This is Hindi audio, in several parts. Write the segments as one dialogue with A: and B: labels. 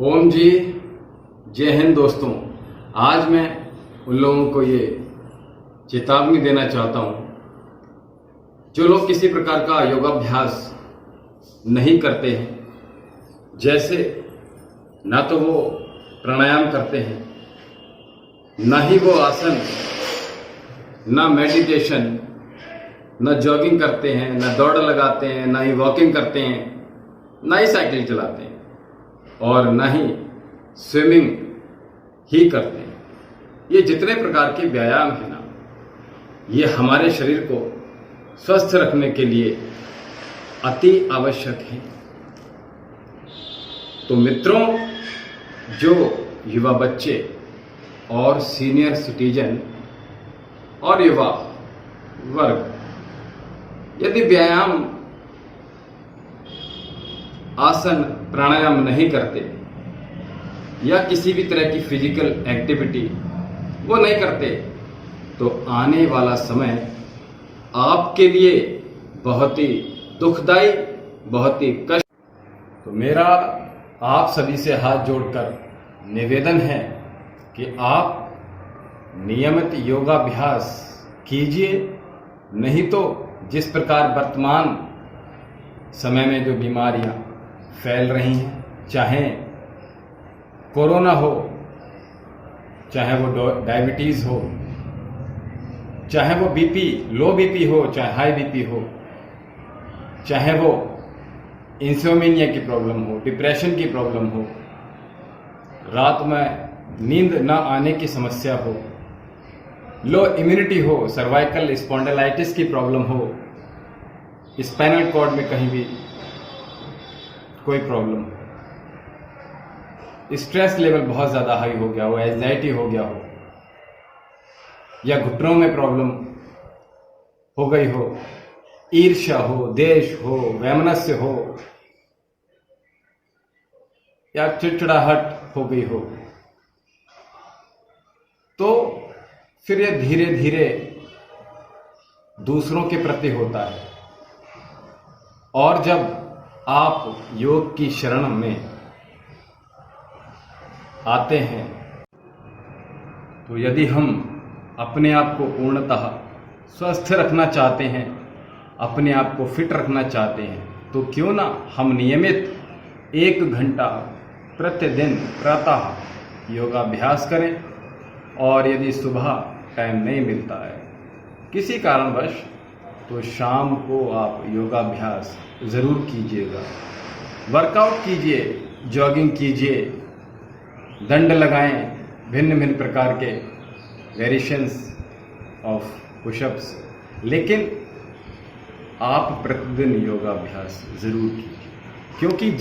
A: ओम जी, जय हिंद दोस्तों। आज मैं उन लोगों को ये चेतावनी देना चाहता हूं जो लोग किसी प्रकार का योगाभ्यास नहीं करते हैं, जैसे ना तो वो प्राणायाम करते हैं, ना ही वो आसन, ना मेडिटेशन, ना जॉगिंग करते हैं, ना दौड़ लगाते हैं, ना ही वॉकिंग करते हैं, ना ही साइकिल चलाते हैं और ना ही स्विमिंग ही करते हैं। ये जितने प्रकार के व्यायाम है ना, ये हमारे शरीर को स्वस्थ रखने के लिए अति आवश्यक है। तो मित्रों, जो युवा बच्चे और सीनियर सिटीजन और युवा वर्ग यदि व्यायाम, आसन, प्राणायाम नहीं करते या किसी भी तरह की फिजिकल एक्टिविटी वो नहीं करते, तो आने वाला समय आपके लिए बहुत ही दुखदाई, बहुत ही कष्ट। तो मेरा आप सभी से हाथ जोड़कर निवेदन है कि आप नियमित योगाभ्यास कीजिए, नहीं तो जिस प्रकार वर्तमान समय में जो बीमारियां फैल रही हैं, चाहे कोरोना हो, चाहे वो डायबिटीज हो, चाहे वो बीपी, लो बीपी हो, चाहे हाई बीपी हो, चाहे वो इंसोमिनिया की प्रॉब्लम हो, डिप्रेशन की प्रॉब्लम हो, रात में नींद न आने की समस्या हो, लो इम्यूनिटी हो, सर्वाइकल स्पॉन्डिलाइटिस की प्रॉब्लम हो, स्पाइनल कॉर्ड में कहीं भी कोई प्रॉब्लम, स्ट्रेस लेवल बहुत ज्यादा हाई हो गया हो, एंजाइटी हो गया हो, या घुटनों में प्रॉब्लम हो गई हो, ईर्ष्या हो, देश हो, वैमनस्य हो, या चिड़चिड़ाहट हो गई हो, तो फिर यह धीरे धीरे दूसरों के प्रति होता है। और जब आप योग की शरण में आते हैं, तो यदि हम अपने आप को पूर्णतः स्वस्थ रखना चाहते हैं, अपने आप को फिट रखना चाहते हैं, तो क्यों ना हम नियमित 1 घंटा प्रतिदिन प्रातः योगाभ्यास करें। और यदि सुबह टाइम नहीं मिलता है किसी कारणवश, तो शाम को आप योगाभ्यास ज़रूर कीजिएगा। वर्कआउट कीजिए, जॉगिंग कीजिए, दंड लगाएं, भिन्न भिन्न प्रकार के वेरिएशंस ऑफ पुशअप्स, लेकिन आप प्रतिदिन योगाभ्यास ज़रूर कीजिए। क्योंकि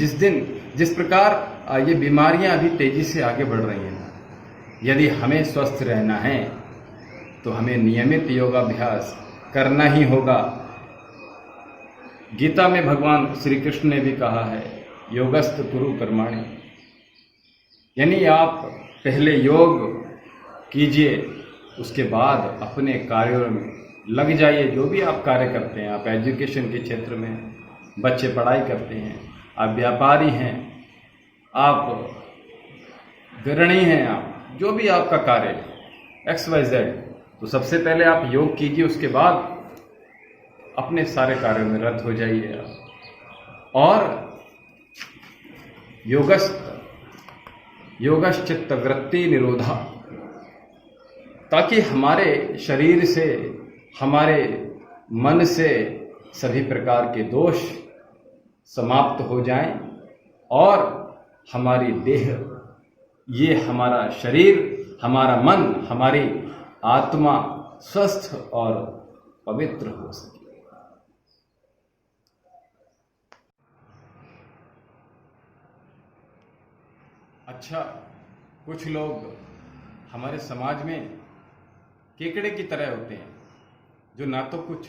A: जिस प्रकार ये बीमारियां अभी तेजी से आगे बढ़ रही हैं, यदि हमें स्वस्थ रहना है तो हमें नियमित योगाभ्यास करना ही होगा। गीता में भगवान श्री कृष्ण ने भी कहा है, योगस्त कुरु कर्माणि, यानी आप पहले योग कीजिए, उसके बाद अपने कार्यों में लग जाइए। जो भी आप कार्य करते हैं, आप एजुकेशन के क्षेत्र में, बच्चे पढ़ाई करते हैं, आप व्यापारी हैं, आप गृहिणी हैं, आप जो भी आपका कार्य XYZ, तो सबसे पहले आप योग कीजिए, उसके बाद अपने सारे कार्यों में रत हो जाइए आप। और योगश्चित्त वृत्ति निरोधा, ताकि हमारे शरीर से, हमारे मन से सभी प्रकार के दोष समाप्त हो जाएं और हमारी देह, ये हमारा शरीर, हमारा मन, हमारी आत्मा स्वस्थ और पवित्र हो सके। अच्छा, कुछ लोग हमारे समाज में केकड़े की तरह होते हैं, जो ना तो कुछ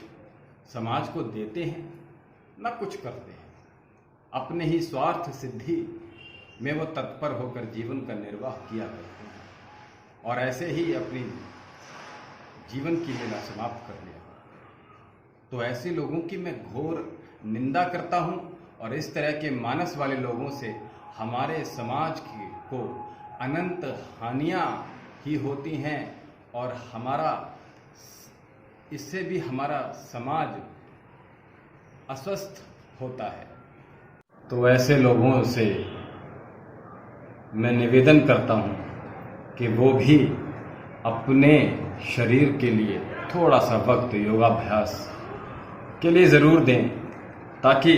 A: समाज को देते हैं, ना कुछ करते हैं। अपने ही स्वार्थ सिद्धि में वो तत्पर होकर जीवन का निर्वाह किया करते हैं और ऐसे ही अपनी जीवन की लीला समाप्त कर लिया। तो ऐसे लोगों की मैं घोर निंदा करता हूं और इस तरह के मानस वाले लोगों से हमारे समाज को अनंत हानियाँ ही होती हैं और इससे भी हमारा समाज अस्वस्थ होता है। तो ऐसे लोगों से मैं निवेदन करता हूँ कि वो भी अपने शरीर के लिए थोड़ा सा वक्त योगाभ्यास के लिए ज़रूर दें, ताकि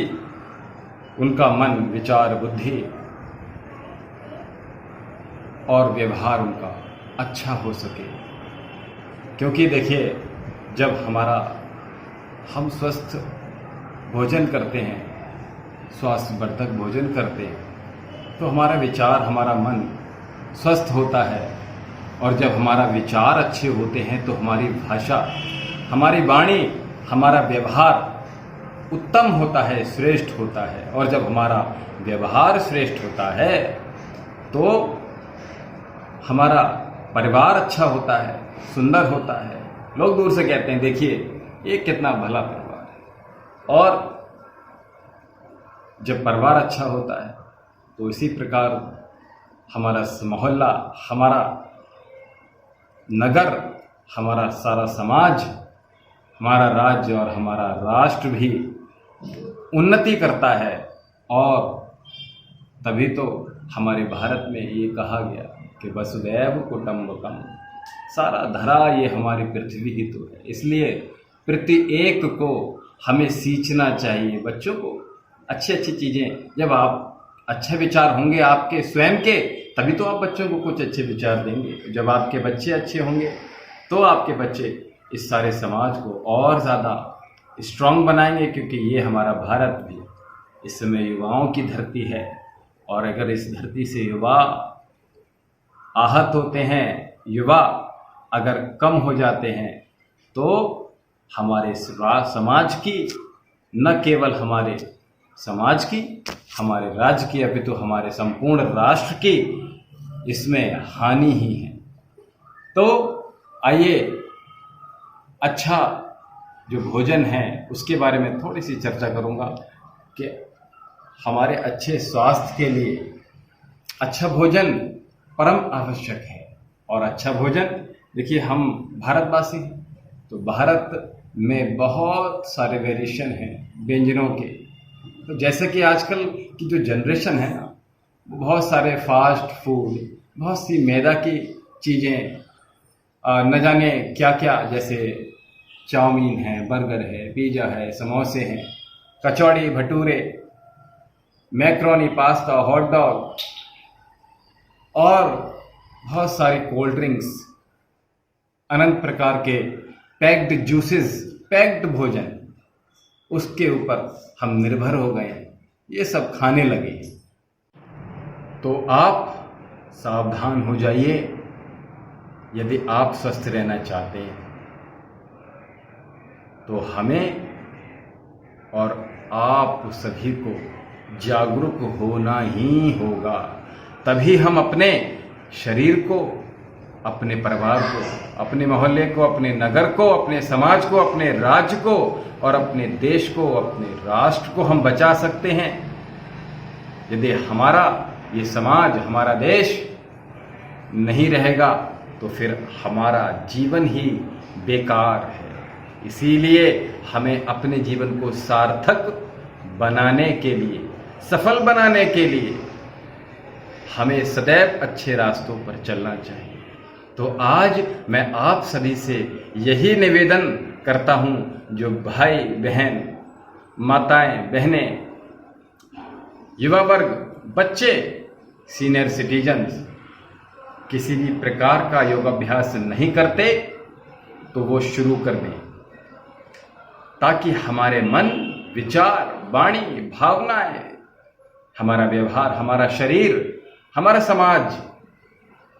A: उनका मन, विचार, बुद्धि और व्यवहार उनका अच्छा हो सके। क्योंकि देखिए, जब हम स्वस्थ भोजन करते हैं, स्वास्थ्यवर्धक भोजन करते हैं, तो हमारा विचार, हमारा मन स्वस्थ होता है। और जब हमारा विचार अच्छे होते हैं तो हमारी भाषा, हमारी वाणी, हमारा व्यवहार उत्तम होता है, श्रेष्ठ होता है। और जब हमारा व्यवहार श्रेष्ठ होता है तो हमारा परिवार अच्छा होता है, सुंदर होता है। लोग दूर से कहते हैं, देखिए ये कितना भला परिवार है। और जब परिवार अच्छा होता है तो इसी प्रकार हमारा मोहल्ला, हमारा नगर, हमारा सारा समाज, हमारा राज्य और हमारा राष्ट्र भी उन्नति करता है। और तभी तो हमारे भारत में ये कहा गया कि वसुदैव कुटुंबकम, सारा धरा ये हमारी पृथ्वी ही तो है। इसलिए प्रत्येक को हमें सींचना चाहिए, बच्चों को अच्छी अच्छी चीज़ें। जब आप अच्छे विचार होंगे आपके स्वयं के, तभी तो आप बच्चों को कुछ अच्छे विचार देंगे। जब आपके बच्चे अच्छे होंगे तो आपके बच्चे इस सारे समाज को और ज़्यादा स्ट्रांग बनाएंगे। क्योंकि ये हमारा भारत भी इस समय युवाओं की धरती है, और अगर इस धरती से युवा आहत होते हैं, युवा अगर कम हो जाते हैं, तो हमारे समाज की, न केवल हमारे समाज की, हमारे राज्य की, अभी तो हमारे संपूर्ण राष्ट्र की इसमें हानि ही है। तो आइए, अच्छा जो भोजन है उसके बारे में थोड़ी सी चर्चा करूंगा कि हमारे अच्छे स्वास्थ्य के लिए अच्छा भोजन परम आवश्यक है। और अच्छा भोजन, देखिए हम भारतवासी हैं, तो भारत में बहुत सारे वेरिएशन हैं व्यंजनों के। तो जैसे कि आजकल की जो जनरेशन है ना, बहुत सारे फास्ट फूड, बहुत सी मैदा की चीज़ें, न जाने क्या क्या, जैसे चाउमीन है, बर्गर है, पिज़्ज़ा है, समोसे हैं, kachori, bhature, macaroni, pasta, hot dog और बहुत सारी कोल्ड ड्रिंक्स, अनंत प्रकार के पैक्ड जूसेस, पैक्ड भोजन, उसके ऊपर हम निर्भर हो गए हैं, ये सब खाने लगे। तो आप सावधान हो जाइए। यदि आप स्वस्थ रहना चाहते हैं तो हमें और आप सभी को जागरूक होना ही होगा। तभी हम अपने शरीर को, अपने परिवार को, अपने मोहल्ले को, अपने नगर को, अपने समाज को, अपने राज्य को और अपने देश को, अपने राष्ट्र को हम बचा सकते हैं। यदि हमारा ये समाज, हमारा देश नहीं रहेगा तो फिर हमारा जीवन ही बेकार है। इसीलिए हमें अपने जीवन को सार्थक बनाने के लिए, सफल बनाने के लिए हमें सदैव अच्छे रास्तों पर चलना चाहिए। तो आज मैं आप सभी से यही निवेदन करता हूं, जो भाई बहन, माताएं बहनें, युवा वर्ग, बच्चे, सीनियर सिटीजन्स किसी भी प्रकार का योगाभ्यास नहीं करते तो वो शुरू कर दें, ताकि हमारे मन, विचार, वाणी, भावनाएं, हमारा व्यवहार, हमारा शरीर, हमारा समाज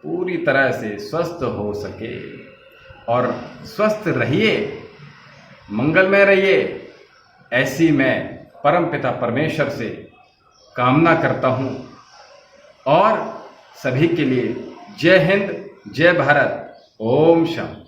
A: पूरी तरह से स्वस्थ हो सके। और स्वस्थ रहिए, मंगलमय रहिए, ऐसी मैं परमपिता परमेश्वर से कामना करता हूं। और सभी के लिए जय हिंद, जय भारत, ओम शांति।